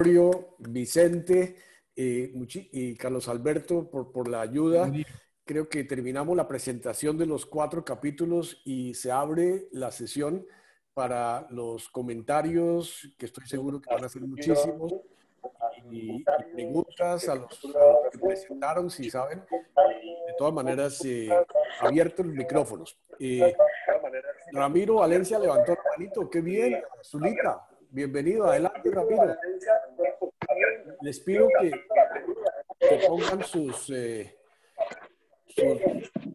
Gregorio, Vicente y Carlos Alberto por la ayuda. Creo que terminamos la presentación de los 4 capítulos y se abre la sesión para los comentarios, que estoy seguro que van a ser muchísimos, y preguntas a los que presentaron, si saben. De todas maneras, abiertos los micrófonos. Ramiro Valencia levantó la manito. ¡Qué bien! Zulita, bienvenido. Adelante, Ramiro. Les pido que pongan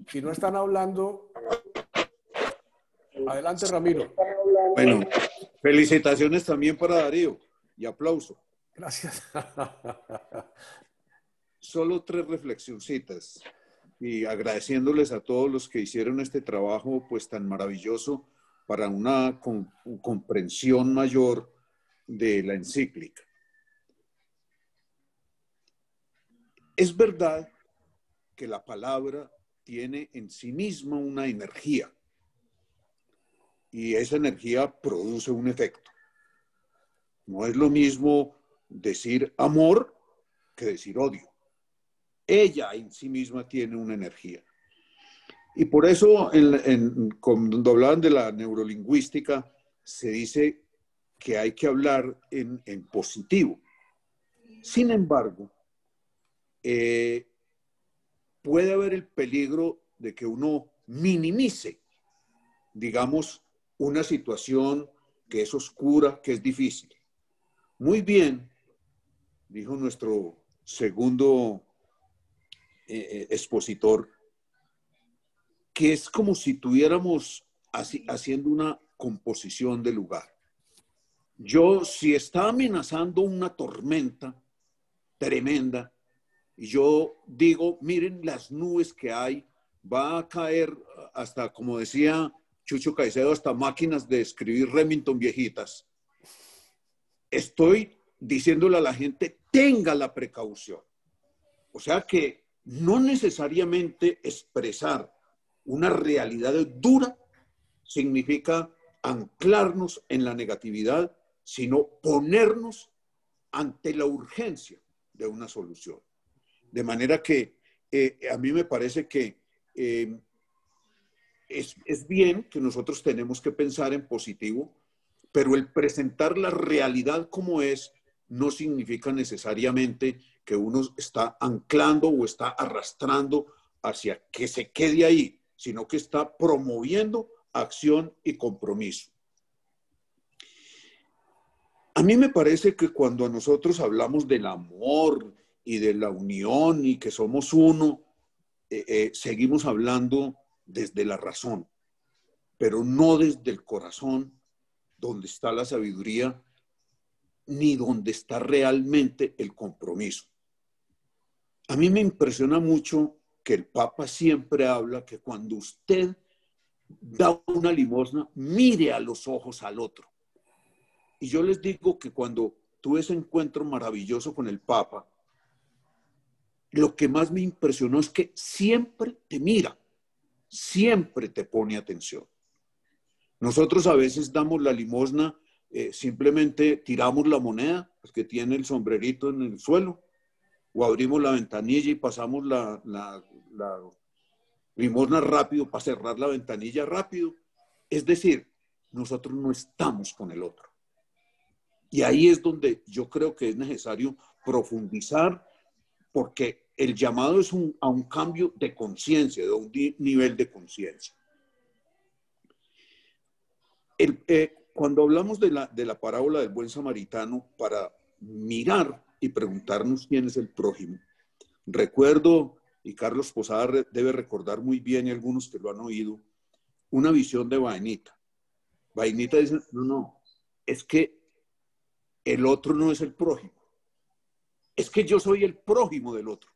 si no están hablando. Adelante, Ramiro. Bueno, felicitaciones también para Darío y aplauso. Gracias. Solo 3 reflexioncitas y agradeciéndoles a todos los que hicieron este trabajo pues tan maravilloso para una comprensión mayor de la encíclica. Es verdad que la palabra tiene en sí misma una energía y esa energía produce un efecto. No es lo mismo decir amor que decir odio. Ella en sí misma tiene una energía. Y por eso, cuando hablaban de la neurolingüística, se dice que hay que hablar en positivo. Sin embargo, puede haber el peligro de que uno minimice, digamos, una situación que es oscura, que es difícil. Muy bien, dijo nuestro segundo expositor, que es como si tuviéramos haciendo una composición de lugar. Si está amenazando una tormenta tremenda, y yo digo, miren las nubes que hay, va a caer hasta, como decía Chucho Caicedo, hasta máquinas de escribir Remington viejitas. Estoy diciéndole a la gente, tenga la precaución. O sea que no necesariamente expresar una realidad dura significa anclarnos en la negatividad, sino ponernos ante la urgencia de una solución. De manera que a mí me parece que es bien que nosotros tenemos que pensar en positivo, pero el presentar la realidad como es no significa necesariamente que uno está anclando o está arrastrando hacia que se quede ahí, sino que está promoviendo acción y compromiso. A mí me parece que cuando nosotros hablamos del amor y de la unión y que somos uno, seguimos hablando desde la razón, pero no desde el corazón, donde está la sabiduría, ni donde está realmente el compromiso. A mí me impresiona mucho que el Papa siempre habla que cuando usted da una limosna, mire a los ojos al otro. Y yo les digo que cuando tuve ese encuentro maravilloso con el Papa, lo que más me impresionó es que siempre te mira, siempre te pone atención. Nosotros a veces damos la limosna, simplemente tiramos la moneda, pues que tiene el sombrerito en el suelo, o abrimos la ventanilla y pasamos la limosna rápido para cerrar la ventanilla rápido. Es decir, nosotros no estamos con el otro. Y ahí es donde yo creo que es necesario profundizar, porque el llamado es a un cambio de conciencia, de un nivel de conciencia. Cuando hablamos de la parábola del buen samaritano, para mirar y preguntarnos quién es el prójimo, recuerdo, y Carlos Posada debe recordar muy bien, y algunos que lo han oído, una visión de Vainita. Vainita dice, no, es que el otro no es el prójimo. Es que yo soy el prójimo del otro.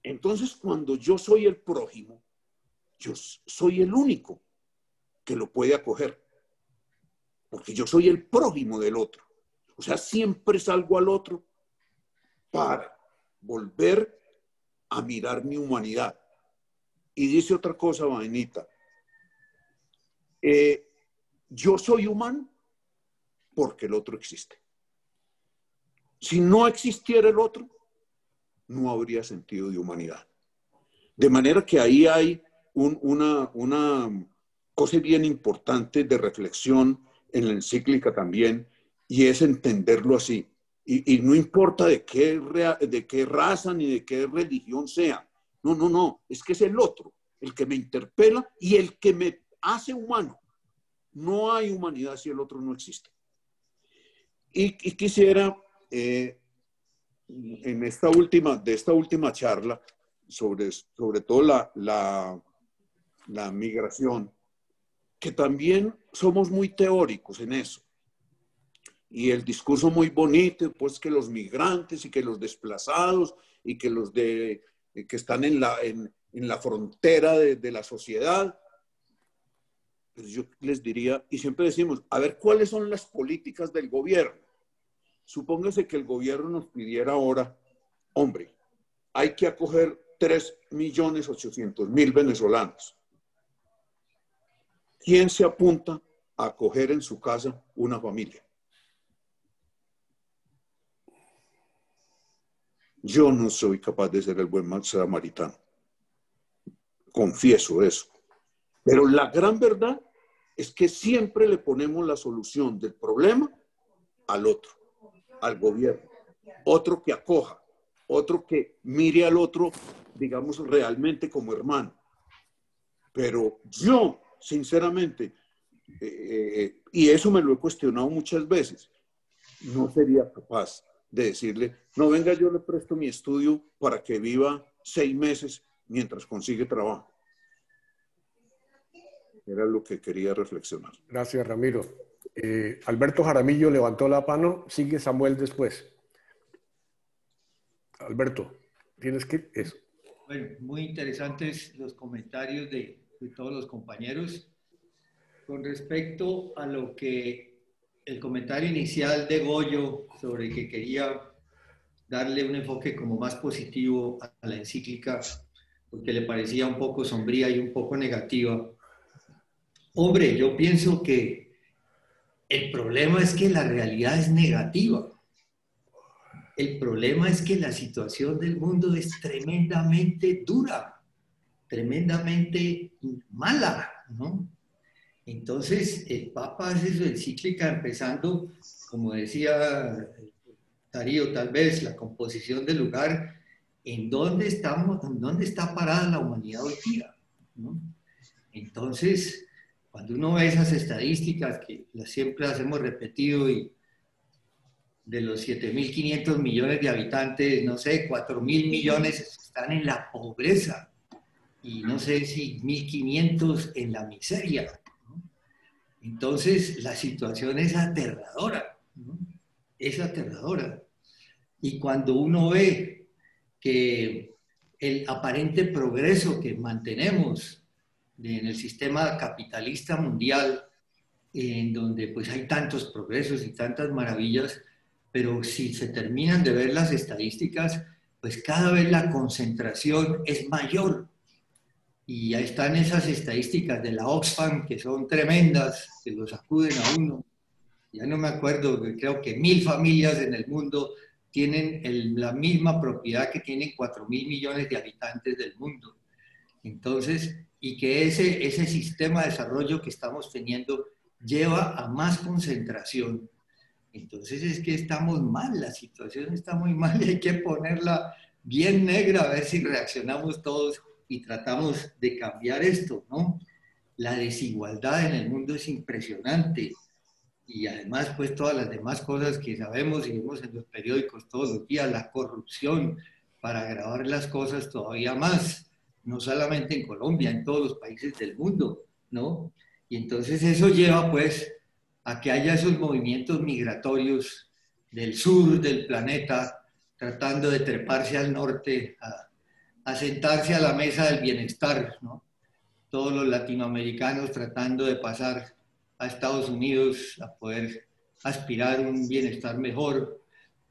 Entonces, cuando yo soy el prójimo, yo soy el único que lo puede acoger. Porque yo soy el prójimo del otro. O sea, siempre salgo al otro para volver a mirar mi humanidad. Y dice otra cosa, Vainita. Yo soy humano porque el otro existe. Si no existiera el otro, no habría sentido de humanidad. De manera que ahí hay una cosa bien importante de reflexión en la encíclica también, y es entenderlo así. Y no importa de qué raza ni de qué religión sea. No, no, no. Es que es el otro, el que me interpela y el que me hace humano. No hay humanidad si el otro no existe. Y quisiera, en esta última charla, sobre todo la migración, que también somos muy teóricos en eso. Y el discurso muy bonito, pues que los migrantes y que los desplazados y que los que están en la frontera de la sociedad. Pues yo les diría, y siempre decimos, a ver, ¿cuáles son las políticas del gobierno? Supóngase que el gobierno nos pidiera ahora, hombre, hay que acoger 3.800.000 venezolanos. ¿Quién se apunta a acoger en su casa una familia? Yo no soy capaz de ser el buen samaritano. Confieso eso. Pero la gran verdad es que siempre le ponemos la solución del problema al otro, al gobierno. Otro que acoja, otro que mire al otro, digamos, realmente como hermano. Pero yo, sinceramente, y eso me lo he cuestionado muchas veces, no sería capaz de decirle, no, venga, yo le presto mi estudio para que viva 6 meses mientras consigue trabajo. Era lo que quería reflexionar. Gracias, Ramiro. Alberto Jaramillo levantó la mano, sigue Samuel después. Alberto, tienes que... Eso. Bueno, muy interesantes los comentarios de todos los compañeros. Con respecto a lo que el comentario inicial de Goyo sobre que quería darle un enfoque como más positivo a la encíclica, porque le parecía un poco sombría y un poco negativa. Hombre, yo pienso que el problema es que la realidad es negativa. El problema es que la situación del mundo es tremendamente dura, tremendamente mala, ¿no? Entonces, el Papa hace su encíclica empezando, como decía Darío, tal vez la composición del lugar, en dónde estamos, en dónde está parada la humanidad hoy día, ¿no? Entonces, cuando uno ve esas estadísticas que siempre las hemos repetido y de los 7.500 millones de habitantes, no sé, 4.000 millones están en la pobreza y no sé si 1.500 en la miseria, ¿no? Entonces, la situación es aterradora, ¿no? Es aterradora. Y cuando uno ve que el aparente progreso que mantenemos en el sistema capitalista mundial, en donde pues hay tantos progresos y tantas maravillas, pero si se terminan de ver las estadísticas, pues cada vez la concentración es mayor. Y ahí están esas estadísticas de la Oxfam que son tremendas, que lo sacuden a uno. Ya no me acuerdo, creo que 1.000 familias en el mundo tienen la misma propiedad que tienen 4.000 millones de habitantes del mundo. Entonces, y que ese sistema de desarrollo que estamos teniendo lleva a más concentración. Entonces es que estamos mal, la situación está muy mal y hay que ponerla bien negra a ver si reaccionamos todos y tratamos de cambiar esto, ¿no? La desigualdad en el mundo es impresionante y además pues todas las demás cosas que sabemos y vemos en los periódicos todos los días, la corrupción para agravar las cosas todavía más, no solamente en Colombia, en todos los países del mundo, ¿no? Y entonces eso lleva pues a que haya esos movimientos migratorios del sur del planeta tratando de treparse al norte, a sentarse a la mesa del bienestar, ¿no? Todos los latinoamericanos tratando de pasar a Estados Unidos a poder aspirar a un bienestar mejor,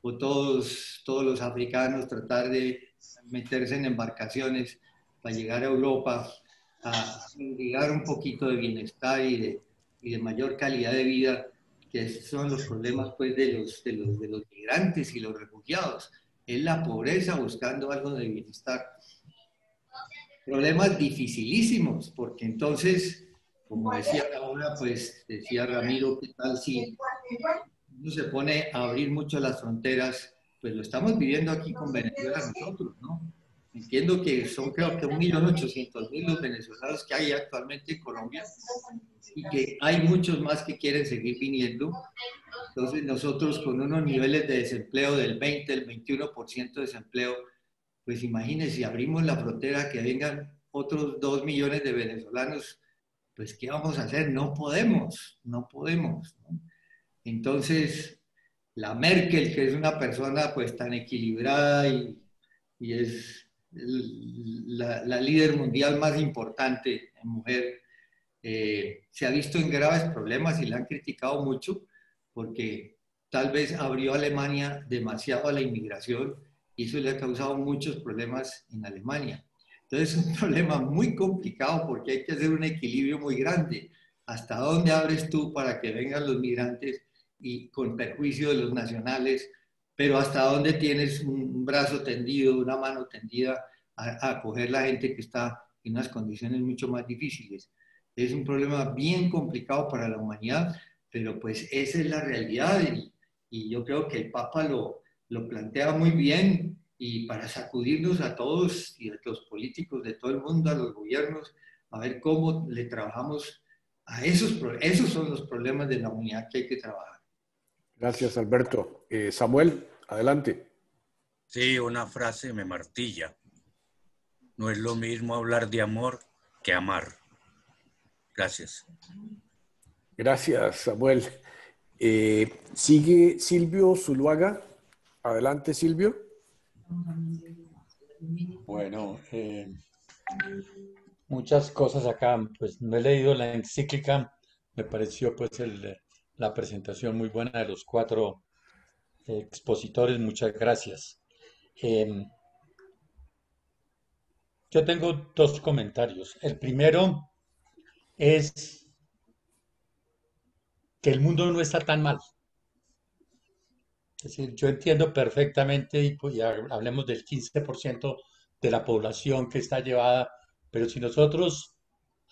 o todos los africanos tratar de meterse en embarcaciones para llegar a Europa a llegar un poquito de bienestar y de mayor calidad de vida, que son los problemas pues, de los migrantes y los refugiados. Es la pobreza buscando algo de bienestar. Problemas dificilísimos, porque entonces, como decía ahora, pues decía Ramiro, ¿qué tal si uno se pone a abrir mucho las fronteras? Pues lo estamos viviendo aquí con Venezuela nosotros, ¿no? Entiendo que son creo que 1.800.000 los venezolanos que hay actualmente en Colombia y que hay muchos más que quieren seguir viniendo. Entonces nosotros con unos niveles de desempleo del 20, el 21% de desempleo, pues imagínense, si abrimos la frontera, que vengan otros 2 millones de venezolanos, pues ¿qué vamos a hacer? No podemos, no podemos, ¿no? Entonces, la Merkel, que es una persona pues tan equilibrada y es la líder mundial más importante en mujer, se ha visto en graves problemas y la han criticado mucho porque tal vez abrió Alemania demasiado a la inmigración y eso le ha causado muchos problemas en Alemania. Entonces es un problema muy complicado porque hay que hacer un equilibrio muy grande. ¿Hasta dónde abres tú para que vengan los migrantes y con perjuicio de los nacionales? Pero ¿hasta dónde tienes un brazo tendido, una mano tendida a acoger la gente que está en unas condiciones mucho más difíciles? Es un problema bien complicado para la humanidad, pero pues esa es la realidad y yo creo que el Papa lo plantea muy bien y para sacudirnos a todos y a los políticos de todo el mundo, a los gobiernos, a ver cómo le trabajamos a esos son los problemas de la humanidad que hay que trabajar. Gracias, Alberto. Samuel, adelante. Sí, una frase me martilla. No es lo mismo hablar de amor que amar. Gracias. Gracias, Samuel. Sigue Silvio Zuluaga. Adelante, Silvio. Bueno, muchas cosas acá. Pues no he leído la encíclica. Me pareció pues la presentación muy buena de los cuatro expositores. Muchas gracias. Yo tengo dos comentarios. El primero es que el mundo no está tan mal. Es decir, yo entiendo perfectamente, y pues ya hablemos del 15% de la población que está llevada, pero si nosotros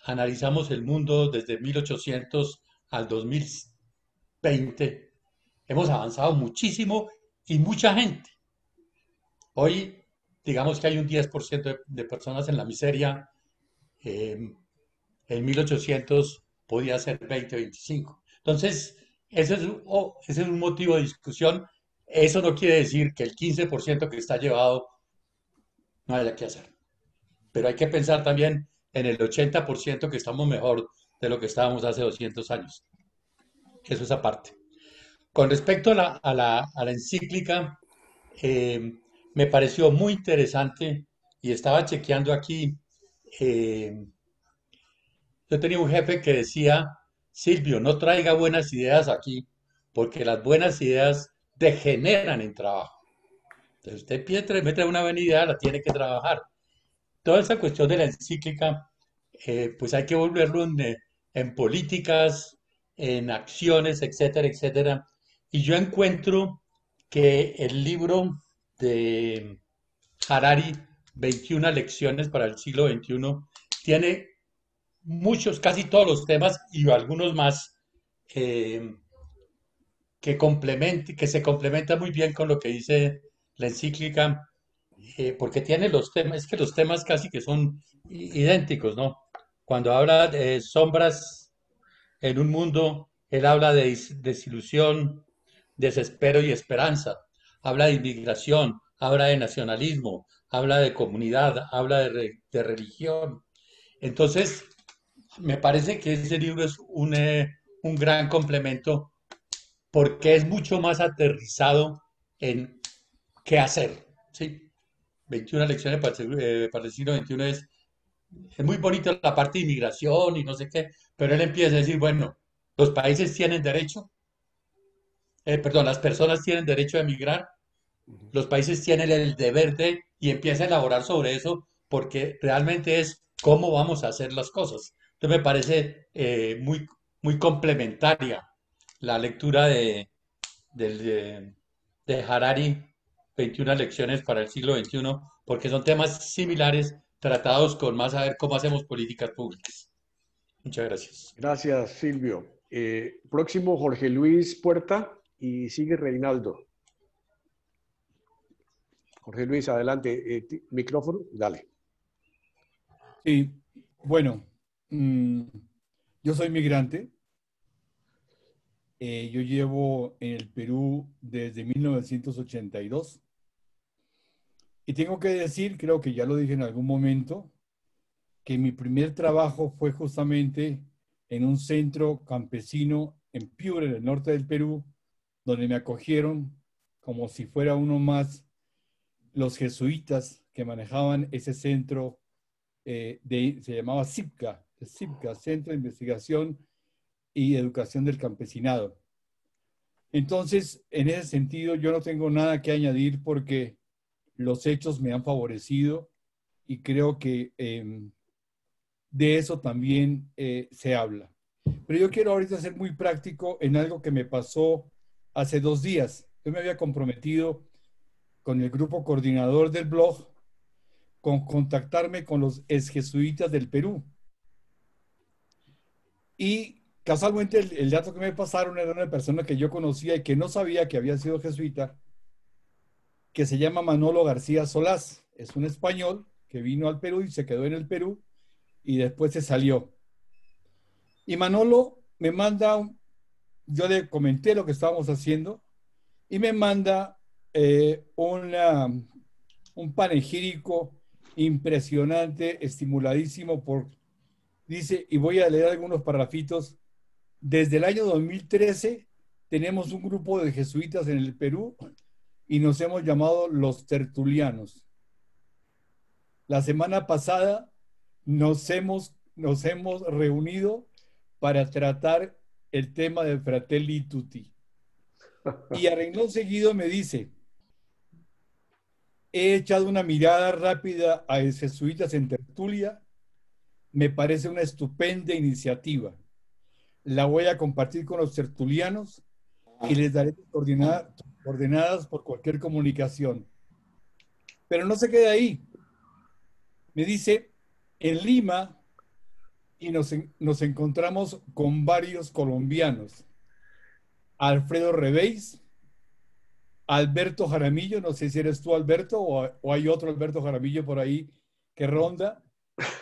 analizamos el mundo desde 1800 al 2020, hemos avanzado muchísimo y mucha gente. Hoy, digamos que hay un 10% de personas en la miseria. En 1800 podía ser 20 o 25. Entonces, ese es un motivo de discusión. Eso no quiere decir que el 15% que está llevado no haya que hacer. Pero hay que pensar también en el 80% que estamos mejor de lo que estábamos hace 200 años. Eso es aparte. Con respecto a la encíclica, me pareció muy interesante y estaba chequeando aquí. Yo tenía un jefe que decía, Silvio, no traiga buenas ideas aquí, porque las buenas ideas degeneran en trabajo. Entonces usted me trae una buena idea, la tiene que trabajar. Toda esa cuestión de la encíclica, pues hay que volverlo en políticas, en acciones, etcétera, etcétera. Y yo encuentro que el libro de Harari, 21 lecciones para el siglo XXI, tiene muchos, casi todos los temas y algunos más eh, que se complementa muy bien con lo que dice la encíclica, porque tiene los temas, es que los temas casi que son idénticos, ¿no? Cuando habla de sombras en un mundo, él habla de desilusión, desespero y esperanza, habla de inmigración, habla de nacionalismo, habla de comunidad, habla de religión. Entonces, me parece que ese libro es un gran complemento porque es mucho más aterrizado en qué hacer, ¿sí? 21 lecciones para el siglo XXI es muy bonita la parte de inmigración y no sé qué, pero él empieza a decir, bueno, los países tienen derecho, perdón, las personas tienen derecho a emigrar, los países tienen el deber de, y empieza a elaborar sobre eso porque realmente es cómo vamos a hacer las cosas. Entonces me parece muy complementaria la lectura de Harari, 21 lecciones para el siglo XXI, porque son temas similares tratados con más a ver cómo hacemos políticas públicas. Muchas gracias. Gracias, Silvio. Próximo, Jorge Luis Puerta y sigue Reinaldo. Jorge Luis, adelante. Micrófono, dale. Sí, bueno, yo soy migrante. Yo llevo en el Perú desde 1982. Y tengo que decir, creo que ya lo dije en algún momento, que mi primer trabajo fue justamente en un centro campesino en Piura, en el norte del Perú, donde me acogieron como si fuera uno más los jesuitas que manejaban ese centro, se llamaba CIPCA, Centro de Investigación y Educación del Campesinado. Entonces, en ese sentido, yo no tengo nada que añadir porque los hechos me han favorecido y creo que de eso también se habla. Pero yo quiero ahorita ser muy práctico en algo que me pasó hace 2 días. Yo me había comprometido con el grupo coordinador del blog con contactarme con los exjesuitas del Perú. Y casualmente el dato que me pasaron era una persona que yo conocía y que no sabía que había sido jesuita, que se llama Manolo García Solás. Es un español que vino al Perú y se quedó en el Perú y después se salió. Y Manolo me manda, yo le comenté lo que estábamos haciendo y me manda un panegírico impresionante, estimuladísimo dice, y voy a leer algunos parrafitos. Desde el año 2013 tenemos un grupo de jesuitas en el Perú y nos hemos llamado los tertulianos. La semana pasada nos hemos reunido para tratar el tema de Fratelli Tutti. Y a renglón seguido me dice, he echado una mirada rápida a los jesuitas en tertulia, me parece una estupenda iniciativa. La voy a compartir con los tertulianos y les daré coordenadas por cualquier comunicación. Pero no se queda ahí. Me dice, en Lima, y nos encontramos con varios colombianos. Alfredo Revéis, Alberto Jaramillo, no sé si eres tú, Alberto, o hay otro Alberto Jaramillo por ahí que ronda,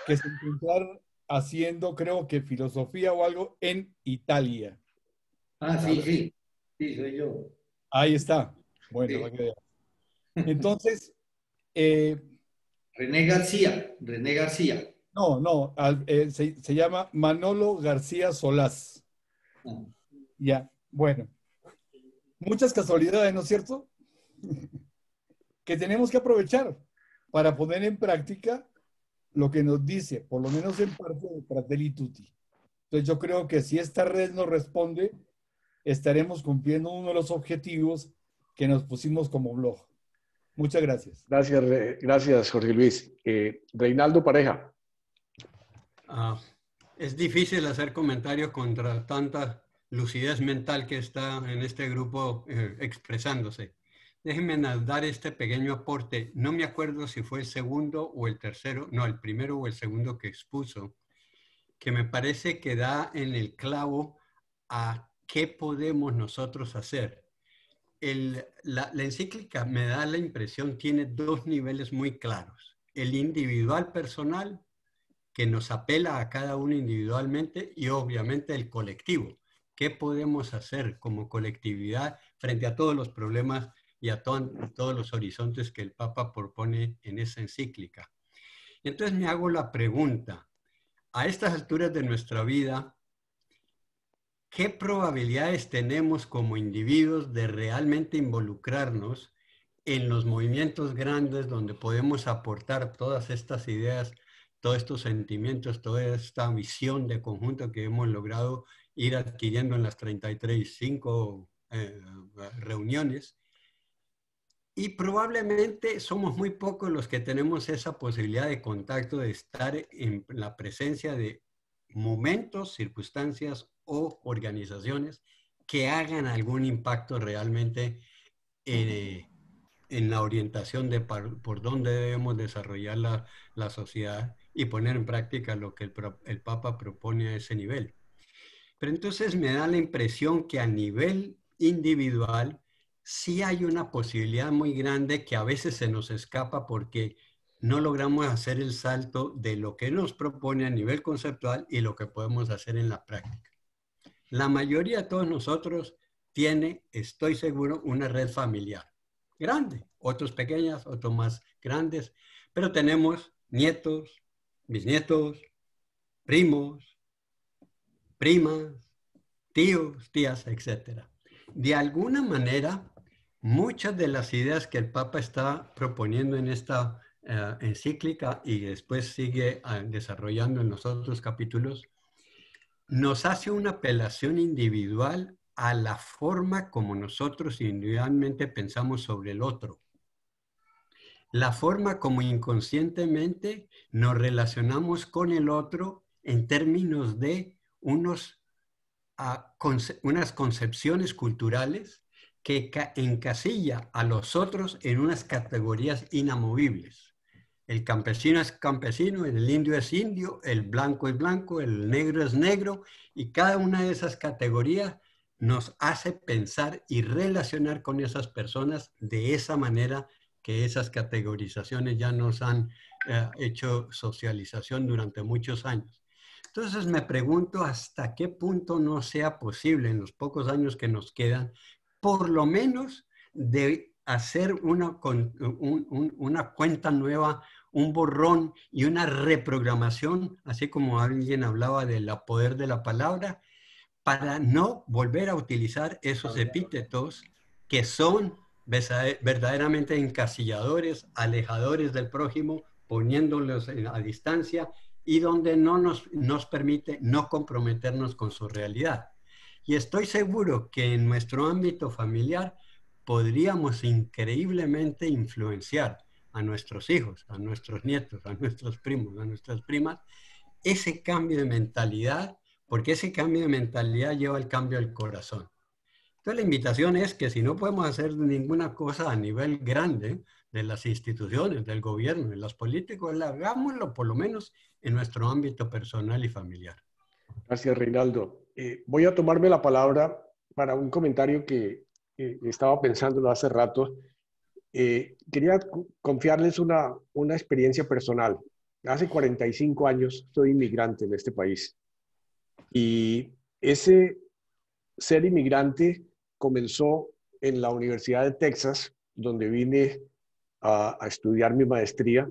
que se encontraron haciendo, creo que filosofía o algo en Italia. Ah, sí, soy yo. Ahí está. Bueno, Sí. Entonces, René García. no, se llama Manolo García Solás. Ah. Ya, bueno. Muchas casualidades, ¿no es cierto? Que tenemos que aprovechar para poner en práctica lo que nos dice, por lo menos en parte de Fratelli Tutti. Entonces yo creo que si esta red nos responde, estaremos cumpliendo uno de los objetivos que nos pusimos como blog. Muchas gracias. Gracias, Jorge Luis. Reinaldo Pareja. Es difícil hacer comentarios contra tanta lucidez mental que está en este grupo expresándose. Déjenme dar este pequeño aporte. No me acuerdo si fue el segundo o el tercero, no, el primero o el segundo que expuso, que me parece que da en el clavo a qué podemos nosotros hacer. La encíclica, me da la impresión, tiene 2 niveles muy claros. El individual personal, que nos apela a cada uno individualmente, y obviamente el colectivo. ¿Qué podemos hacer como colectividad frente a todos los problemas y a todos los horizontes que el Papa propone en esa encíclica? Entonces me hago la pregunta, a estas alturas de nuestra vida, ¿qué probabilidades tenemos como individuos de realmente involucrarnos en los movimientos grandes donde podemos aportar todas estas ideas, todos estos sentimientos, toda esta visión de conjunto que hemos logrado ir adquiriendo en las 35 reuniones? Y probablemente somos muy pocos los que tenemos esa posibilidad de contacto, de estar en la presencia de momentos, circunstancias o organizaciones que hagan algún impacto realmente en la orientación de por dónde debemos desarrollar la sociedad y poner en práctica lo que el Papa propone a ese nivel. Pero entonces me da la impresión que a nivel individual sí hay una posibilidad muy grande que a veces se nos escapa porque no logramos hacer el salto de lo que nos propone a nivel conceptual y lo que podemos hacer en la práctica. La mayoría de todos nosotros tiene, estoy seguro, una red familiar grande, otros pequeñas, otros más grandes, pero tenemos nietos, bisnietos, primos, primas, tíos, tías, etc. De alguna manera, muchas de las ideas que el Papa está proponiendo en esta encíclica y después sigue desarrollando en los otros capítulos, nos hace una apelación individual a la forma como nosotros individualmente pensamos sobre el otro. La forma como inconscientemente nos relacionamos con el otro en términos de unas concepciones culturales que encasilla a los otros en unas categorías inamovibles. El campesino es campesino, el indio es indio, el blanco es blanco, el negro es negro, y cada una de esas categorías nos hace pensar y relacionar con esas personas de esa manera que esas categorizaciones ya nos han hecho socialización durante muchos años. Entonces me pregunto hasta qué punto no sea posible en los pocos años que nos quedan, por lo menos de hacer una cuenta nueva, un borrón y una reprogramación, así como alguien hablaba del poder de la palabra, para no volver a utilizar esos epítetos que son verdaderamente encasilladores, alejadores del prójimo, poniéndolos a distancia y donde no nos permite no comprometernos con su realidad. Y estoy seguro que en nuestro ámbito familiar podríamos increíblemente influenciar a nuestros hijos, a nuestros nietos, a nuestros primos, a nuestras primas, ese cambio de mentalidad, porque ese cambio de mentalidad lleva al cambio del corazón. Entonces la invitación es que si no podemos hacer ninguna cosa a nivel grande de las instituciones, del gobierno, de los políticos, hagámoslo por lo menos en nuestro ámbito personal y familiar. Gracias, Reinaldo. Voy a tomarme la palabra para un comentario que estaba pensándolo hace rato. Quería confiarles una experiencia personal. Hace 45 años soy inmigrante en este país y ese ser inmigrante comenzó en la Universidad de Texas, donde vine a estudiar mi maestría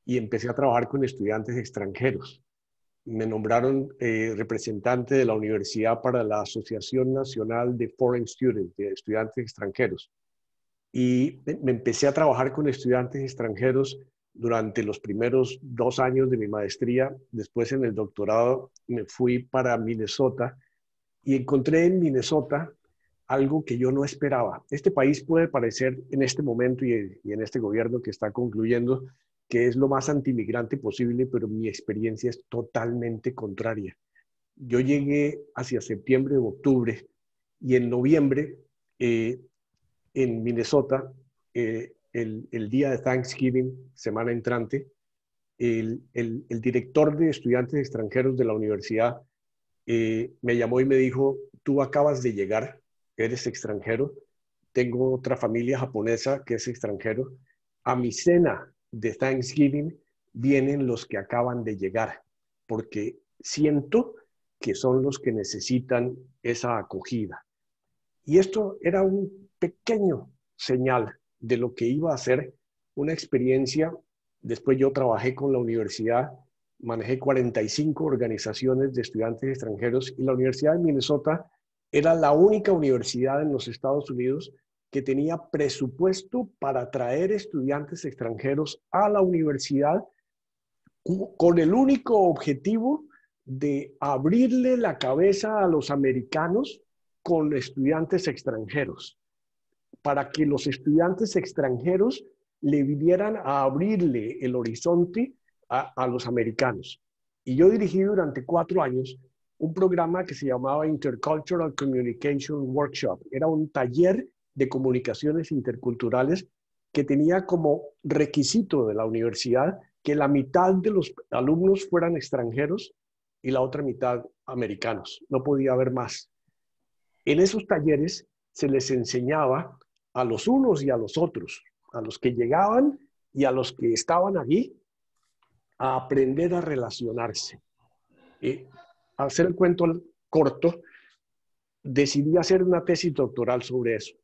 y empecé a trabajar con estudiantes extranjeros. Me nombraron representante de la universidad para la Asociación Nacional de Foreign Students, de estudiantes extranjeros. Y me empecé a trabajar con estudiantes extranjeros durante los primeros 2 años de mi maestría. Después, en el doctorado, me fui para Minnesota y encontré en Minnesota algo que yo no esperaba. Este país puede parecer en este momento y en este gobierno que está concluyendo que es lo más antimigrante posible, pero mi experiencia es totalmente contraria. Yo llegué hacia septiembre o octubre y en noviembre en Minnesota, el día de Thanksgiving, semana entrante, el director de estudiantes extranjeros de la universidad me llamó y me dijo, tú acabas de llegar, eres extranjero, tengo otra familia japonesa que es extranjero, a mi cena de Thanksgiving vienen los que acaban de llegar, porque siento que son los que necesitan esa acogida. Y esto era un pequeño señal de lo que iba a ser una experiencia. Después yo trabajé con la universidad, manejé 45 organizaciones de estudiantes extranjeros y la Universidad de Minnesota era la única universidad en los Estados Unidos que tenía presupuesto para traer estudiantes extranjeros a la universidad con el único objetivo de abrirle la cabeza a los americanos con estudiantes extranjeros, para que los estudiantes extranjeros le vinieran a abrirle el horizonte a los americanos. Y yo dirigí durante 4 años un programa que se llamaba Intercultural Communication Workshop. Era un taller de comunicaciones interculturales que tenía como requisito de la universidad que la mitad de los alumnos fueran extranjeros y la otra mitad americanos. No podía haber más. En esos talleres se les enseñaba a los unos y a los otros, a los que llegaban y a los que estaban allí, a aprender a relacionarse. A hacer el cuento corto, decidí hacer una tesis doctoral sobre eso.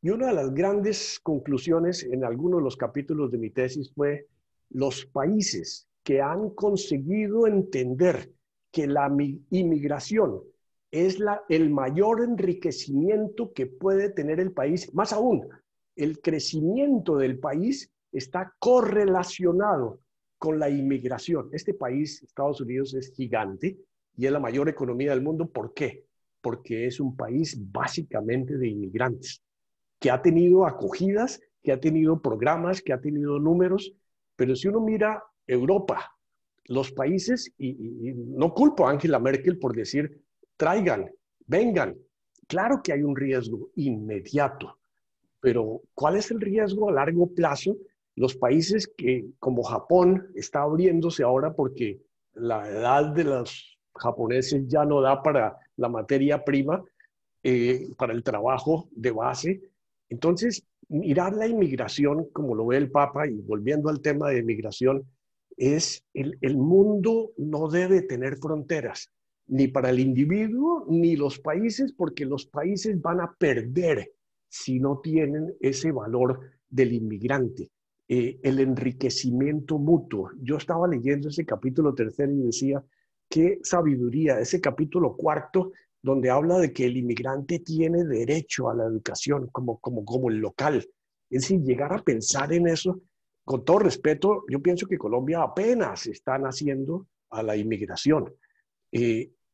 Y una de las grandes conclusiones en algunos de los capítulos de mi tesis fue los países que han conseguido entender que la inmigración es el mayor enriquecimiento que puede tener el país. Más aún, el crecimiento del país está correlacionado con la inmigración. Este país, Estados Unidos, es gigante y es la mayor economía del mundo. ¿Por qué? Porque es un país básicamente de inmigrantes, que ha tenido acogidas, que ha tenido programas, que ha tenido números. Pero si uno mira Europa, los países, y no culpo a Angela Merkel por decir, traigan, vengan. Claro que hay un riesgo inmediato, pero ¿cuál es el riesgo a largo plazo? Los países que, como Japón, está abriéndose ahora porque la edad de los japoneses ya no da para la materia prima, para el trabajo de base. Entonces, mirar la inmigración, como lo ve el Papa, y volviendo al tema de inmigración, es el mundo no debe tener fronteras, ni para el individuo, ni los países, porque los países van a perder si no tienen ese valor del inmigrante. El enriquecimiento mutuo. Yo estaba leyendo ese capítulo 3 y decía, qué sabiduría, ese capítulo 4, donde habla de que el inmigrante tiene derecho a la educación como el local. Es decir, llegar a pensar en eso, con todo respeto, yo pienso que Colombia apenas está naciendo a la inmigración.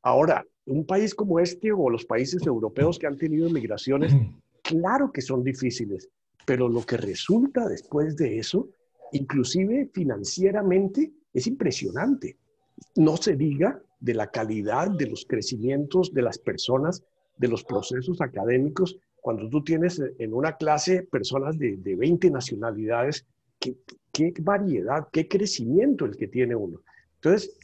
Ahora, un país como este o los países europeos que han tenido inmigraciones, claro que son difíciles, pero lo que resulta después de eso, inclusive financieramente, es impresionante. No se diga de la calidad de los crecimientos de las personas, de los procesos académicos, cuando tú tienes en una clase personas de 20 nacionalidades, qué variedad, qué crecimiento el que tiene uno. Entonces,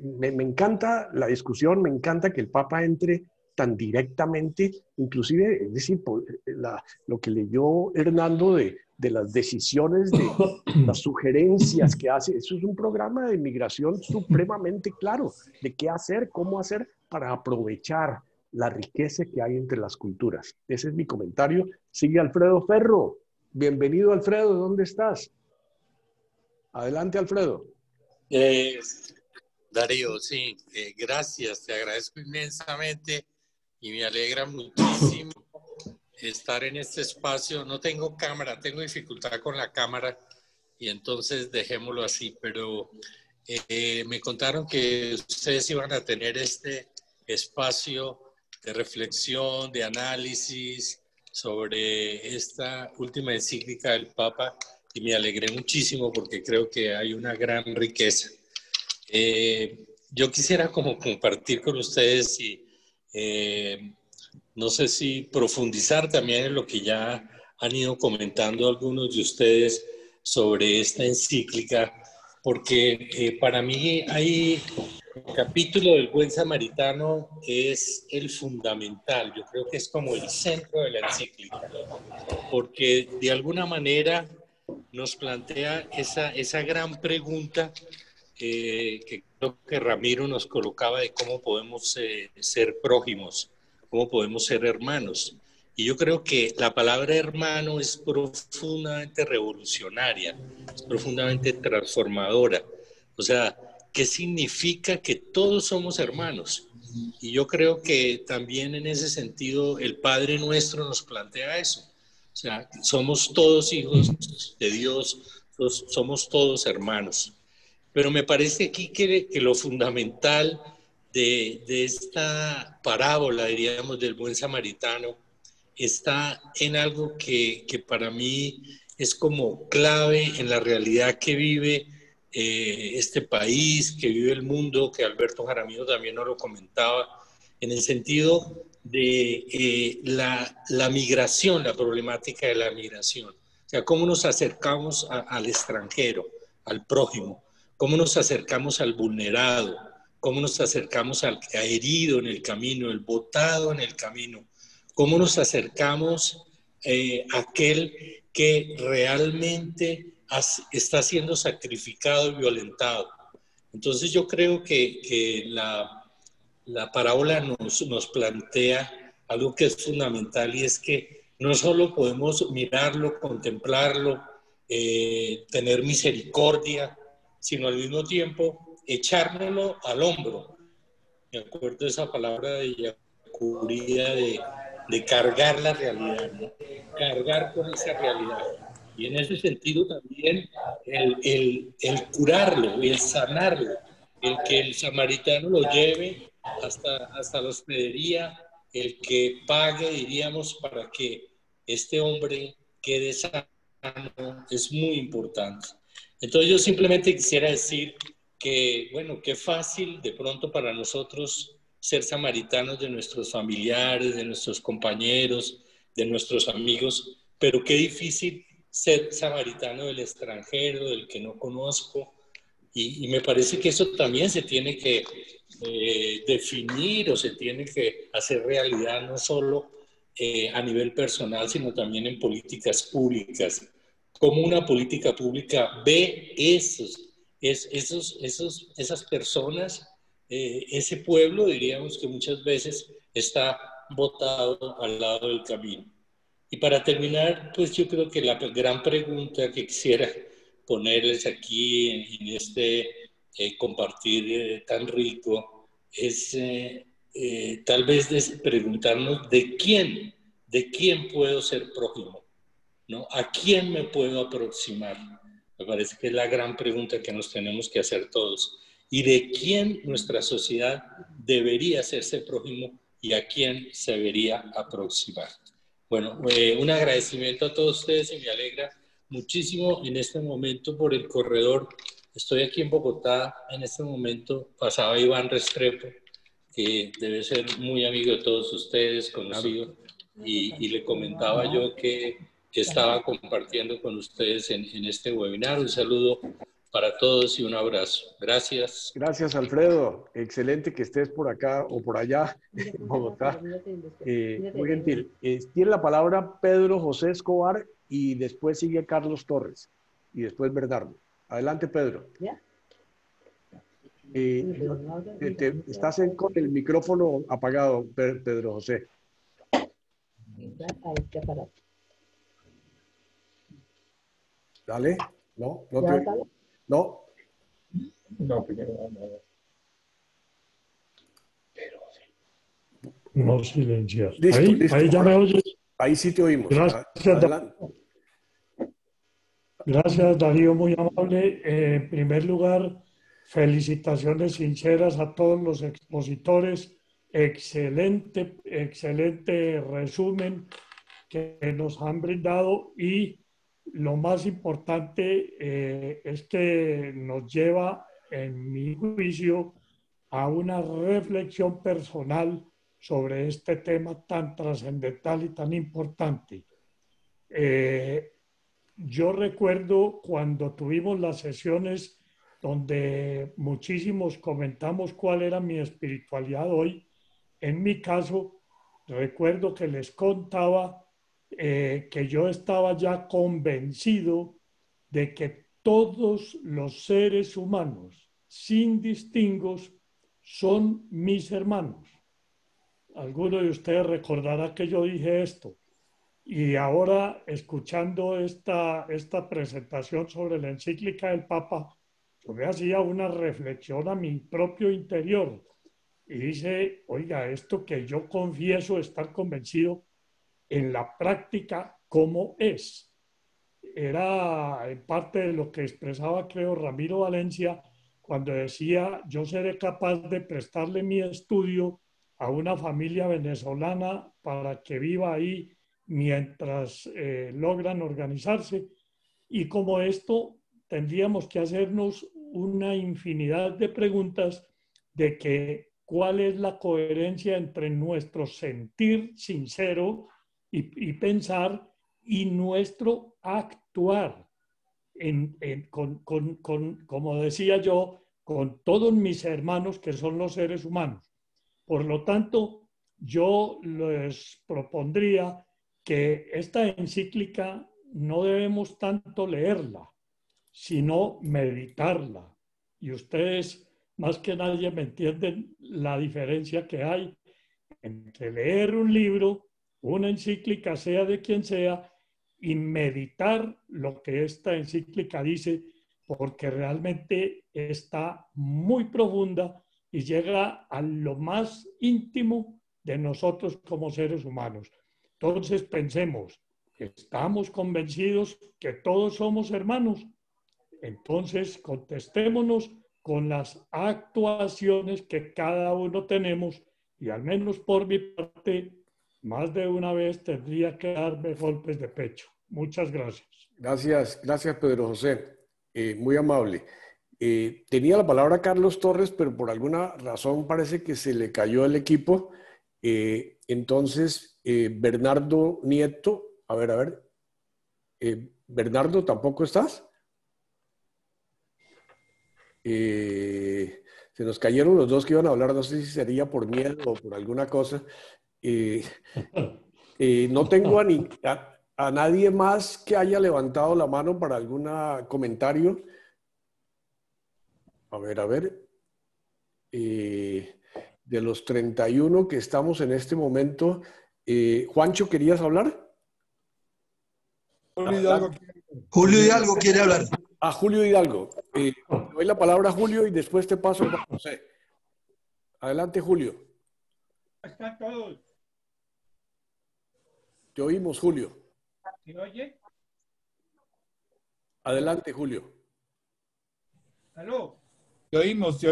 me encanta la discusión, me encanta que el Papa entre tan directamente, inclusive, es decir, lo que leyó Hernando de las decisiones, de las sugerencias que hace. Eso es un programa de migración supremamente claro de qué hacer, cómo hacer para aprovechar la riqueza que hay entre las culturas. Ese es mi comentario. Sigue Alfredo Ferro. Bienvenido, Alfredo. ¿Dónde estás? Adelante, Alfredo. Darío, sí, gracias. Te agradezco inmensamente y me alegra muchísimo estar en este espacio. No tengo cámara, tengo dificultad con la cámara y entonces dejémoslo así, pero me contaron que ustedes iban a tener este espacio de reflexión, de análisis sobre esta última encíclica del Papa y me alegré muchísimo porque creo que hay una gran riqueza. Yo quisiera como compartir con ustedes y no sé si profundizar también en lo que ya han ido comentando algunos de ustedes sobre esta encíclica, porque para mí hay el capítulo del Buen Samaritano es el fundamental, yo creo que es como el centro de la encíclica, porque de alguna manera nos plantea esa gran pregunta que creo que Ramiro nos colocaba de cómo podemos ser prójimos, cómo podemos ser hermanos. Y yo creo que la palabra hermano es profundamente revolucionaria, es profundamente transformadora. O sea, ¿qué significa que todos somos hermanos? Y yo creo que también en ese sentido el Padre Nuestro nos plantea eso. O sea, somos todos hijos de Dios, somos todos hermanos. Pero me parece aquí que lo fundamental de esta parábola, diríamos, del buen samaritano, está en algo que para mí es como clave en la realidad que vive este país, que vive el mundo, que Alberto Jaramillo también nos lo comentaba, en el sentido de la migración, la problemática de la migración. O sea, cómo nos acercamos al extranjero, al prójimo, cómo nos acercamos al vulnerado, cómo nos acercamos al herido en el camino, el botado en el camino, cómo nos acercamos a aquel que realmente está siendo sacrificado y violentado. Entonces yo creo que la parábola nos plantea algo que es fundamental, y es que no solo podemos mirarlo, contemplarlo, tener misericordia, sino al mismo tiempo echárnoslo al hombro. Me acuerdo de esa palabra de Yacuría de cargar la realidad, ¿no? Cargar con esa realidad. Y en ese sentido también el curarlo, el sanarlo, el que el samaritano lo lleve hasta la hospedería, el que pague, diríamos, para que este hombre quede sano, es muy importante. Entonces yo simplemente quisiera decir que, bueno, qué fácil de pronto para nosotros ser samaritanos de nuestros familiares, de nuestros compañeros, de nuestros amigos, pero qué difícil ser samaritano del extranjero, del que no conozco, y me parece que eso también se tiene que definir, o se tiene que hacer realidad, no solo a nivel personal, sino también en políticas públicas. Cómo una política pública ve esas personas, ese pueblo, diríamos, que muchas veces está botado al lado del camino. Y para terminar, pues yo creo que la gran pregunta que quisiera ponerles aquí en este compartir tan rico es tal vez preguntarnos de quién puedo ser prójimo, ¿no? ¿A quién me puedo aproximar? Me parece que es la gran pregunta que nos tenemos que hacer todos. ¿Y de quién nuestra sociedad debería hacerse prójimo y a quién se debería aproximar? Bueno, un agradecimiento a todos ustedes, y me alegra muchísimo en este momento por el corredor. Estoy aquí en Bogotá, en este momento pasaba Iván Restrepo, que debe ser muy amigo de todos ustedes, conocido, y le comentaba yo que estaba compartiendo con ustedes en este webinar. Un saludo para todos y un abrazo. Gracias. Gracias, Alfredo. Excelente que estés por acá o por allá en Bogotá. Muy gentil. Tiene la palabra Pedro José Escobar y después sigue Carlos Torres y después Bernardo. Adelante, Pedro. Estás con el micrófono apagado, Pedro José. Dale. No, no te... No. No, no silencias. Listo, ahí, listo. Ahí ya me oyes. Ahí sí te oímos. Gracias, gracias, Darío, muy amable. En primer lugar, felicitaciones sinceras a todos los expositores. Excelente, excelente resumen que nos han brindado, y lo más importante es que nos lleva, en mi juicio, a una reflexión personal sobre este tema tan trascendental y tan importante. Yo recuerdo cuando tuvimos las sesiones donde muchísimos comentamos cuál era mi espiritualidad hoy. En mi caso, recuerdo que les contaba que yo estaba ya convencido de que todos los seres humanos, sin distingos, son mis hermanos. Alguno de ustedes recordará que yo dije esto. Y ahora, escuchando esta presentación sobre la encíclica del Papa, yo me hacía una reflexión a mi propio interior y dice, oiga, esto que yo confieso estar convencido, en la práctica, ¿cómo es? Era en parte de lo que expresaba, creo, Ramiro Valencia, cuando decía, yo seré capaz de prestarle mi estudio a una familia venezolana para que viva ahí mientras logran organizarse. Y como esto, tendríamos que hacernos una infinidad de preguntas de que cuál es la coherencia entre nuestro sentir sincero y pensar y nuestro actuar, como decía yo, con todos mis hermanos que son los seres humanos. Por lo tanto, yo les propondría que esta encíclica no debemos tanto leerla, sino meditarla. Y ustedes, más que nadie, me entienden la diferencia que hay entre leer un libro, una encíclica, sea de quien sea, y meditar lo que esta encíclica dice, porque realmente está muy profunda y llega a lo más íntimo de nosotros como seres humanos. Entonces pensemos, estamos convencidos que todos somos hermanos. Entonces contestémonos con las actuaciones que cada uno tenemos, y al menos por mi parte, más de una vez tendría que darme golpes de pecho. Muchas gracias. Gracias Pedro José. Muy amable. Tenía la palabra Carlos Torres, pero por alguna razón parece que se le cayó el equipo. Entonces, Bernardo Nieto, a ver. Bernardo, ¿tampoco estás? Se nos cayeron los dos que iban a hablar, no sé si sería por miedo o por alguna cosa. No tengo a nadie más que haya levantado la mano para algún comentario. A ver. De los 31 que estamos en este momento, Juancho, ¿querías hablar? Julio Hidalgo quiere hablar. Julio Hidalgo. Te doy la palabra a Julio y después te paso a Juan José. Adelante, Julio. ¿Cómo están todos? Te oímos, Julio. ¿Se oye? Adelante, Julio. ¿Aló? Te oímos.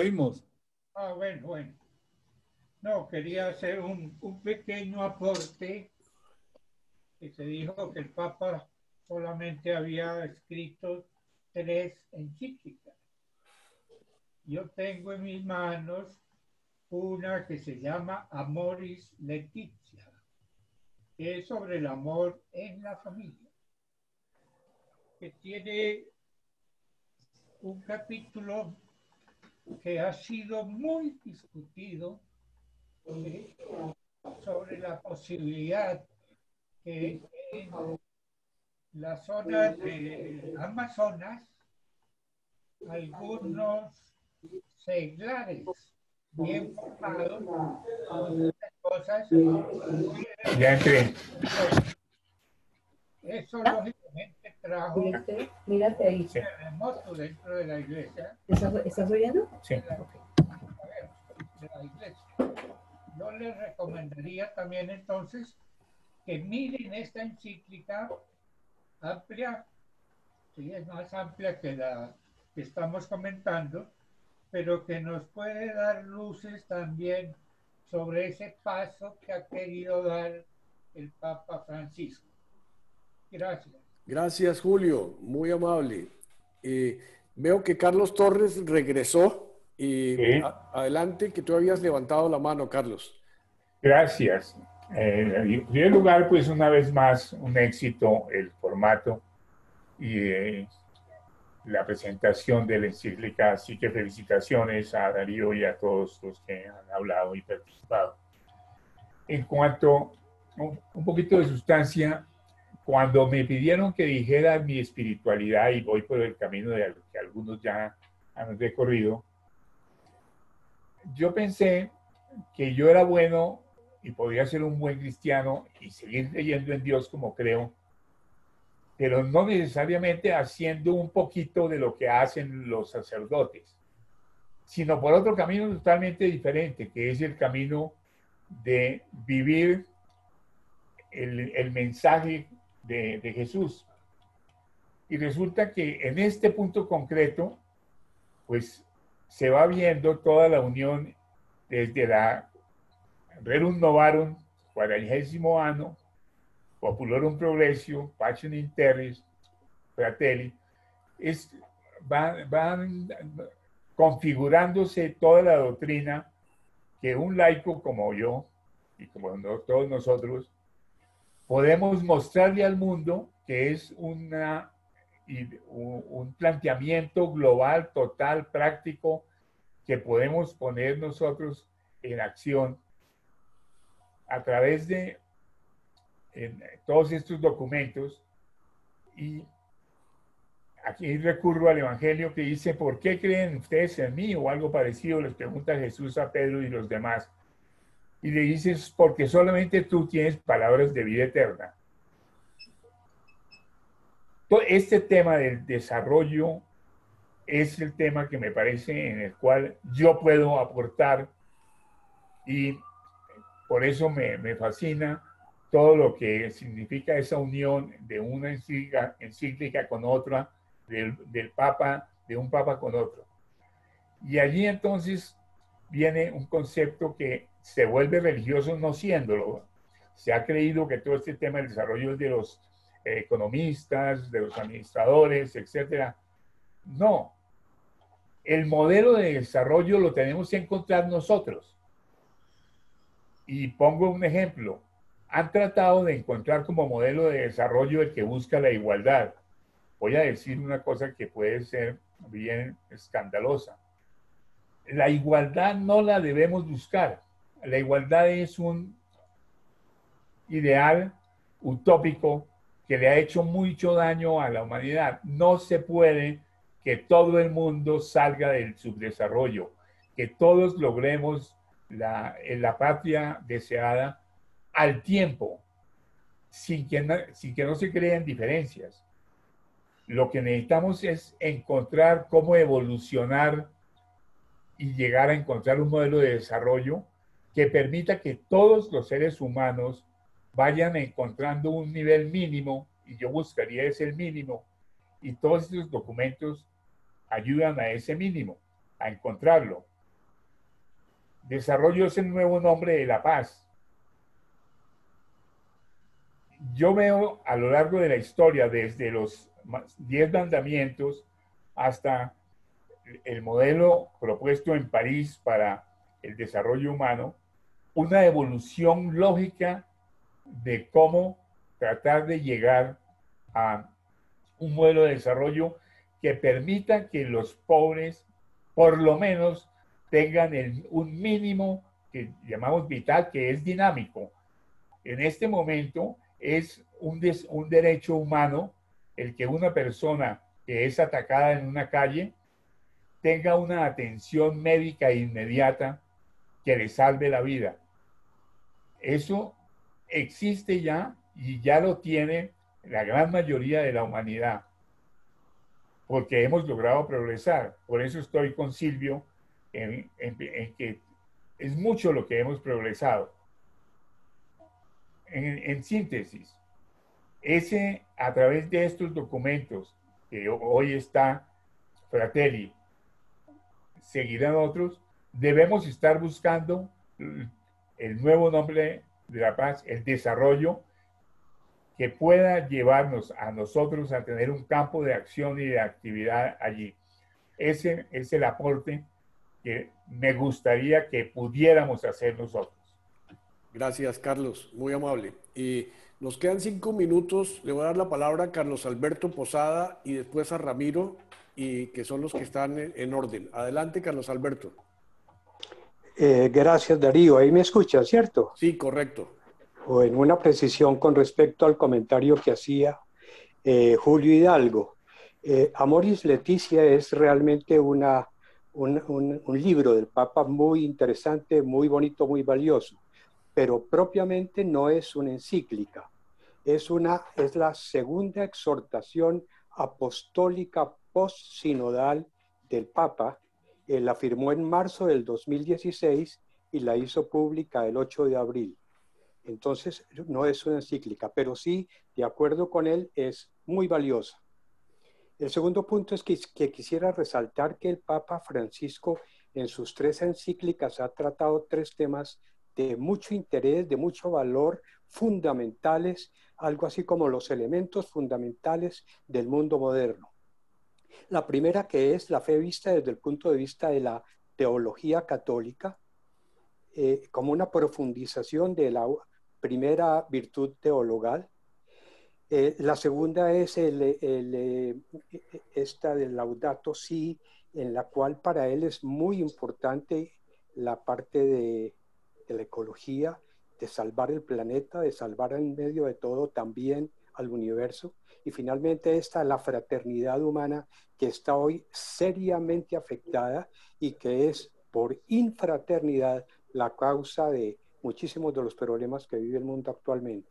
Bueno. No, quería hacer un pequeño aporte. Que se dijo que el Papa solamente había escrito 3 encíclicas. Yo tengo en mis manos una que se llama Amoris Laetitia, que es sobre el amor en la familia, que tiene un capítulo que ha sido muy discutido sobre la posibilidad que en la zona de Amazonas algunos seglares bien formados, cosas. Ya entré. Eso lógicamente trajo un terremoto dentro de la iglesia. ¿Estás oyendo? Sí. De la iglesia. Yo les recomendaría también entonces que miren esta encíclica amplia, sí, es más amplia que la que estamos comentando, pero que nos puede dar luces también sobre ese paso que ha querido dar el Papa Francisco. Gracias. Gracias, Julio. Muy amable. Veo que Carlos Torres regresó. Sí. Adelante, que tú habías levantado la mano, Carlos. Gracias. En primer lugar, pues una vez más, un éxito el formato y la presentación de la encíclica, así que felicitaciones a Darío y a todos los que han hablado y participado. En cuanto a un poquito de sustancia, cuando me pidieron que dijera mi espiritualidad, y voy por el camino de que algunos ya han recorrido, yo pensé que yo era bueno y podía ser un buen cristiano y seguir creyendo en Dios como creo, pero no necesariamente haciendo un poquito de lo que hacen los sacerdotes, sino por otro camino totalmente diferente, que es el camino de vivir el mensaje de Jesús. Y resulta que en este punto concreto, pues se va viendo toda la unión desde la Rerum Novarum, Quadragésimo Anno, Populorum Progressio, Passion in Terris, Fratelli. Es van configurándose toda la doctrina que un laico como yo y como todos nosotros podemos mostrarle al mundo, que es un planteamiento global, total, práctico, que podemos poner nosotros en acción a través de todos estos documentos. Y aquí recurro al Evangelio que dice: ¿por qué creen ustedes en mí? O algo parecido, les pregunta Jesús a Pedro y los demás. Y le dices: porque solamente tú tienes palabras de vida eterna. Todo este tema del desarrollo es el tema que me parece en el cual yo puedo aportar, y por eso me fascina todo lo que significa esa unión de una encíclica con otra, del Papa, de un Papa con otro. Y allí entonces viene un concepto que se vuelve religioso no siéndolo. Se ha creído que todo este tema del desarrollo es de los economistas, de los administradores, etc. No. El modelo de desarrollo lo tenemos que encontrar nosotros. Y pongo un ejemplo. Han tratado de encontrar como modelo de desarrollo el que busca la igualdad. Voy a decir una cosa que puede ser bien escandalosa. La igualdad no la debemos buscar. La igualdad es un ideal utópico que le ha hecho mucho daño a la humanidad. No se puede que todo el mundo salga del subdesarrollo, que todos logremos la patria deseada al tiempo, sin que no se creen diferencias. Lo que necesitamos es encontrar cómo evolucionar y llegar a encontrar un modelo de desarrollo que permita que todos los seres humanos vayan encontrando un nivel mínimo, y yo buscaría ese mínimo, y todos estos documentos ayudan a ese mínimo, a encontrarlo. Desarrollo es el nuevo nombre de la paz. Yo veo a lo largo de la historia, desde los 10 mandamientos hasta el modelo propuesto en París para el desarrollo humano, una evolución lógica de cómo tratar de llegar a un modelo de desarrollo que permita que los pobres, por lo menos, tengan un mínimo que llamamos vital, que es dinámico. En este momento es un derecho humano el que una persona que es atacada en una calle tenga una atención médica inmediata que le salve la vida. Eso existe ya, y ya lo tiene la gran mayoría de la humanidad, porque hemos logrado progresar. Por eso estoy con Silvio en que es mucho lo que hemos progresado. En síntesis, a través de estos documentos que hoy está Fratelli, seguirán otros, debemos estar buscando el nuevo nombre de la paz, el desarrollo que pueda llevarnos a nosotros a tener un campo de acción y de actividad allí. Ese es el aporte que me gustaría que pudiéramos hacer nosotros. Gracias, Carlos, muy amable. Y nos quedan 5 minutos. Le voy a dar la palabra a Carlos Alberto Posada y después a Ramiro, y que son los que están en orden. Adelante, Carlos Alberto. Gracias, Darío. Ahí me escuchan, ¿cierto? Sí, correcto. Bueno, una precisión con respecto al comentario que hacía Julio Hidalgo. Amoris Laetitia es realmente un libro del Papa muy interesante, muy bonito, muy valioso, pero propiamente no es una encíclica. Es la segunda exhortación apostólica post-sinodal del Papa. La firmó en marzo del 2016 y la hizo pública el 8 de abril. Entonces, no es una encíclica, pero sí, de acuerdo con él, es muy valiosa. El segundo punto es que quisiera resaltar que el Papa Francisco en sus 3 encíclicas ha tratado 3 temas de mucho interés, de mucho valor, fundamentales, algo así como los elementos fundamentales del mundo moderno. La primera, que es la fe vista desde el punto de vista de la teología católica, como una profundización de la primera virtud teologal. La segunda es esta del Laudato Si, en la cual para él es muy importante la parte de la ecología, de salvar el planeta, de salvar en medio de todo también al universo. Y finalmente la fraternidad humana, que está hoy seriamente afectada y que es por infraternidad la causa de muchísimos de los problemas que vive el mundo actualmente.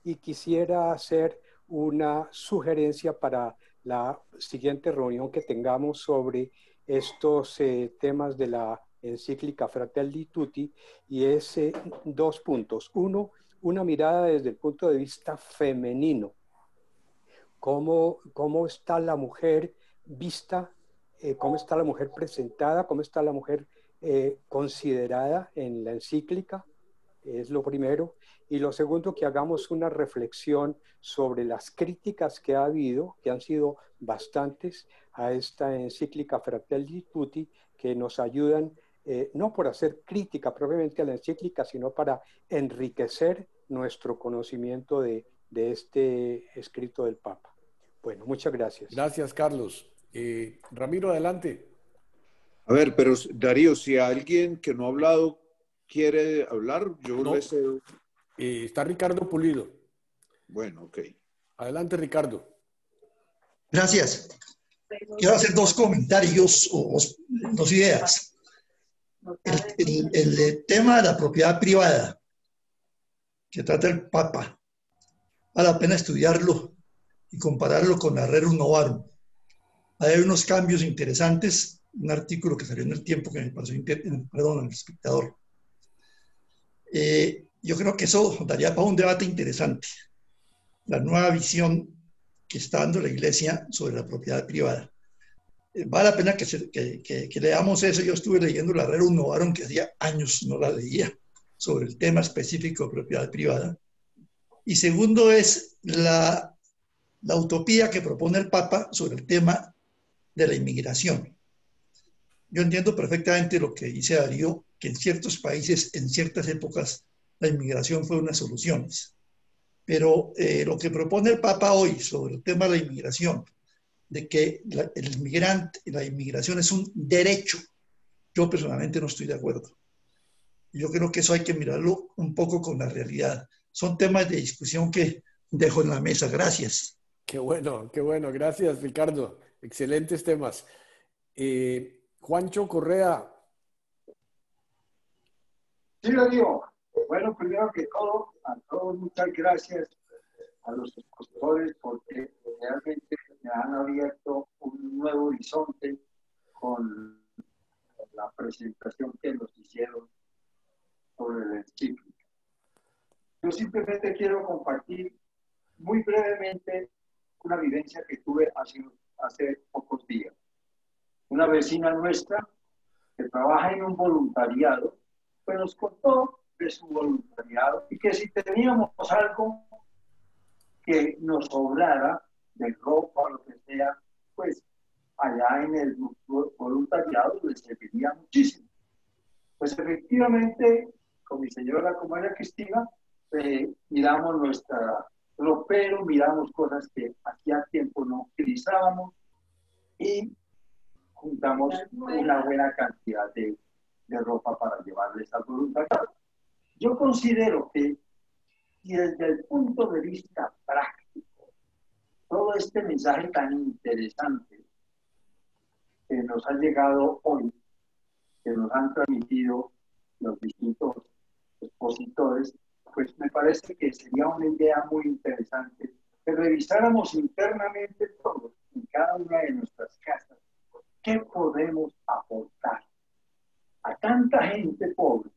Y quisiera hacer una sugerencia para la siguiente reunión que tengamos sobre estos temas de la encíclica Fratelli Tutti, y es 2 puntos. Uno, una mirada desde el punto de vista femenino. ¿Cómo está la mujer vista? ¿Cómo está la mujer presentada? ¿Cómo está la mujer considerada en la encíclica? Es lo primero. Y lo segundo, que hagamos una reflexión sobre las críticas que ha habido, que han sido bastantes, a esta encíclica Fratelli Tutti, que nos ayudan, no por hacer crítica propiamente a la encíclica, sino para enriquecer nuestro conocimiento de este escrito del Papa. Bueno, muchas gracias. Gracias, Carlos. Ramiro, adelante. A ver, pero Darío, si alguien que no ha hablado quiere hablar, yo no. le cedo. Está Ricardo Pulido. Bueno, ok. Adelante, Ricardo. Gracias. Quiero hacer 2 comentarios o 2 ideas. El tema de la propiedad privada que trata el Papa, vale la pena estudiarlo y compararlo con la Rerum Novarum. Hay unos cambios interesantes, un artículo que salió en El Tiempo que me pareció perdón, en El Espectador. Yo creo que eso daría para un debate interesante. La nueva visión que está dando la Iglesia sobre la propiedad privada. Vale la pena que leamos eso. Yo estuve leyendo la Rerum Novarum, que hacía años no la leía, sobre el tema específico de propiedad privada. Y segundo es la utopía que propone el Papa sobre el tema de la inmigración. Yo entiendo perfectamente lo que dice Darío, que en ciertos países, en ciertas épocas, la inmigración fue una solución. Pero lo que propone el Papa hoy sobre el tema de la inmigración, de que la inmigración es un derecho, yo personalmente no estoy de acuerdo. Yo creo que eso hay que mirarlo un poco con la realidad. Son temas de discusión que dejo en la mesa. Gracias. Qué bueno. Gracias, Ricardo. Excelentes temas. Juancho Correa. Sí, lo digo. Bueno, primero que todo, a todos muchas gracias a los expositores porque realmente me han abierto un nuevo horizonte con la presentación que nos hicieron sobre la encíclica. Yo simplemente quiero compartir muy brevemente una vivencia que tuve hace pocos días. Una vecina nuestra que trabaja en un voluntariado, pues nos contó de su voluntariado y que si teníamos algo que nos sobrara de ropa o lo que sea, pues allá en el voluntariado les serviría muchísimo. Pues efectivamente, con mi señora, con María Cristina, miramos nuestra ropero, miramos cosas que hacía tiempo no utilizábamos y juntamos una buena cantidad de ropa para llevarles al voluntariado. Yo considero que y desde el punto de vista práctico, todo este mensaje tan interesante que nos ha llegado hoy, que nos han transmitido los distintos expositores, pues me parece que sería una idea muy interesante que revisáramos internamente todos, en cada una de nuestras casas, qué podemos aportar a tanta gente pobre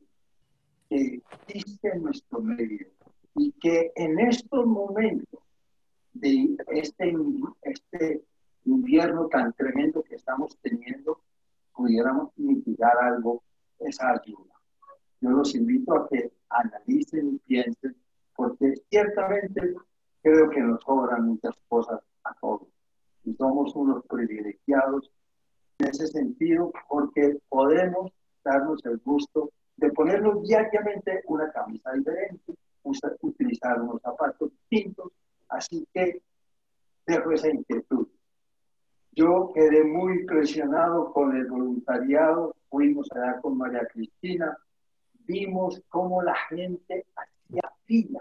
que existe en nuestro medio y que en estos momentos de este invierno tan tremendo que estamos teniendo, pudiéramos mitigar algo esa ayuda. Yo los invito a que analicen y piensen, porque ciertamente creo que nos sobran muchas cosas a todos. Y somos somos unos privilegiados en ese sentido, porque podemos darnos el gusto de ponernos diariamente una camisa diferente, utilizar unos zapatos distintos, así que dejo esa inquietud. Yo quedé muy impresionado con el voluntariado, fuimos allá con María Cristina, vimos cómo la gente hacía fila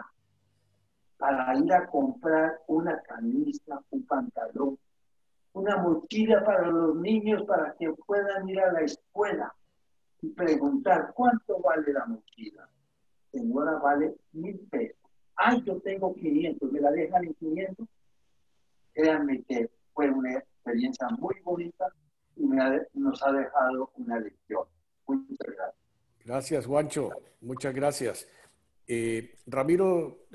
para ir a comprar una camisa, un pantalón, una mochila para los niños para que puedan ir a la escuela y preguntar cuánto vale la mochila. Señora, vale 1.000 pesos. Ay, yo tengo 500, ¿me la dejan en 500? Créanme que fue una experiencia muy bonita y nos ha dejado una lección. Muchas gracias. Gracias, Juancho. Muchas gracias. Ramiro,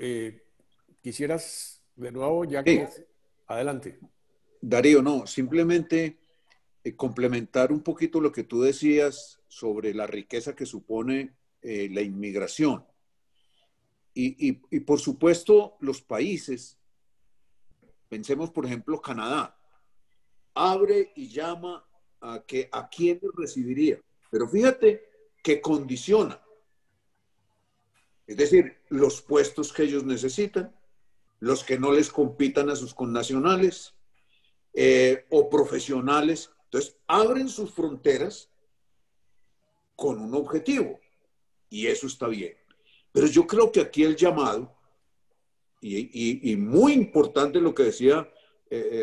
quisieras de nuevo, ya que... Sí. Adelante. Darío, no, simplemente complementar un poquito lo que tú decías sobre la riqueza que supone la inmigración. Y por supuesto, los países, pensemos por ejemplo Canadá, abre y llama a quienes recibiría, pero fíjate que condiciona, es decir, los puestos que ellos necesitan, los que no les compitan a sus connacionales o profesionales. Entonces, abren sus fronteras con un objetivo y eso está bien. Pero yo creo que aquí el llamado, y muy importante lo que decía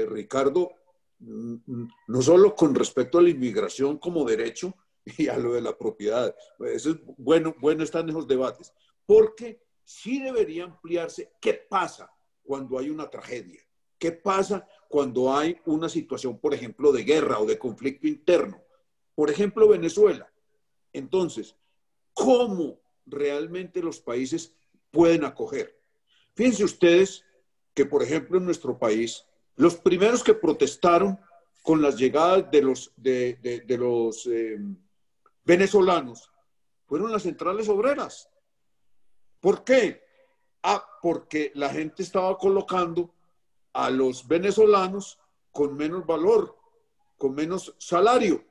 Ricardo, no solo con respecto a la inmigración como derecho y a lo de la propiedad, eso es bueno están esos debates, porque sí debería ampliarse qué pasa cuando hay una tragedia, qué pasa cuando hay una situación, por ejemplo, de guerra o de conflicto interno, por ejemplo, Venezuela. Entonces, ¿cómo realmente los países pueden acoger? Fíjense ustedes que, por ejemplo, en nuestro país, los primeros que protestaron con las llegadas de los venezolanos fueron las centrales obreras. ¿Por qué? Porque la gente estaba colocando a los venezolanos con menos valor, con menos salario,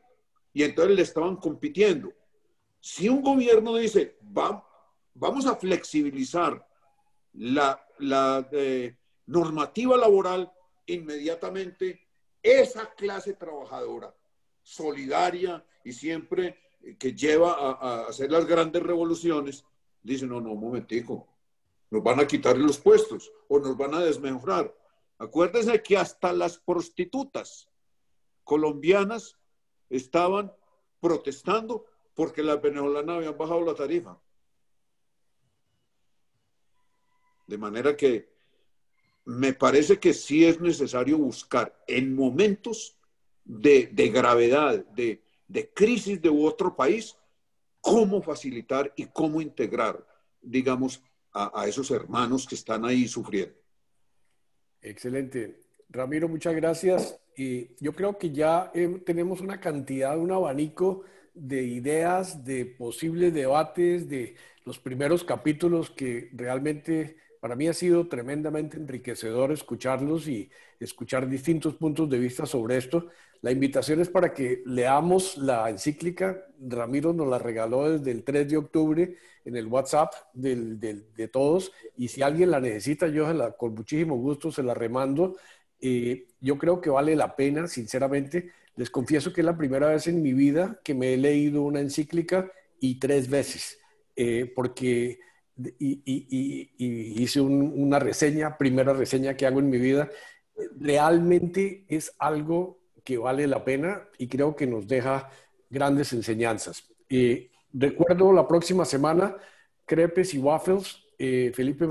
y entonces le estaban compitiendo. Si un gobierno dice, vamos a flexibilizar la normativa laboral, inmediatamente esa clase trabajadora, solidaria y siempre que lleva a hacer las grandes revoluciones, dice, no, un momentico, nos van a quitar los puestos o nos van a desmejorar. Acuérdense que hasta las prostitutas colombianas estaban protestando porque las venezolanas habían bajado la tarifa. De manera que me parece que sí es necesario buscar en momentos de gravedad, de crisis de otro país, cómo facilitar y cómo integrar, digamos, a esos hermanos que están ahí sufriendo. Excelente. Ramiro, muchas gracias. Y yo creo que ya tenemos una cantidad, un abanico de ideas, de posibles debates, de los primeros capítulos que realmente para mí ha sido tremendamente enriquecedor escucharlos y escuchar distintos puntos de vista sobre esto. La invitación es para que leamos la encíclica. Ramiro nos la regaló desde el 3 de octubre en el WhatsApp de todos, y si alguien la necesita, yo con muchísimo gusto se la remando. Yo creo que vale la pena, sinceramente. Les confieso que es la primera vez en mi vida que me he leído una encíclica y 3 veces, porque hice una reseña, primera reseña que hago en mi vida. Realmente es algo que vale la pena y creo que nos deja grandes enseñanzas. Recuerdo la próxima semana, crepes y waffles, Felipe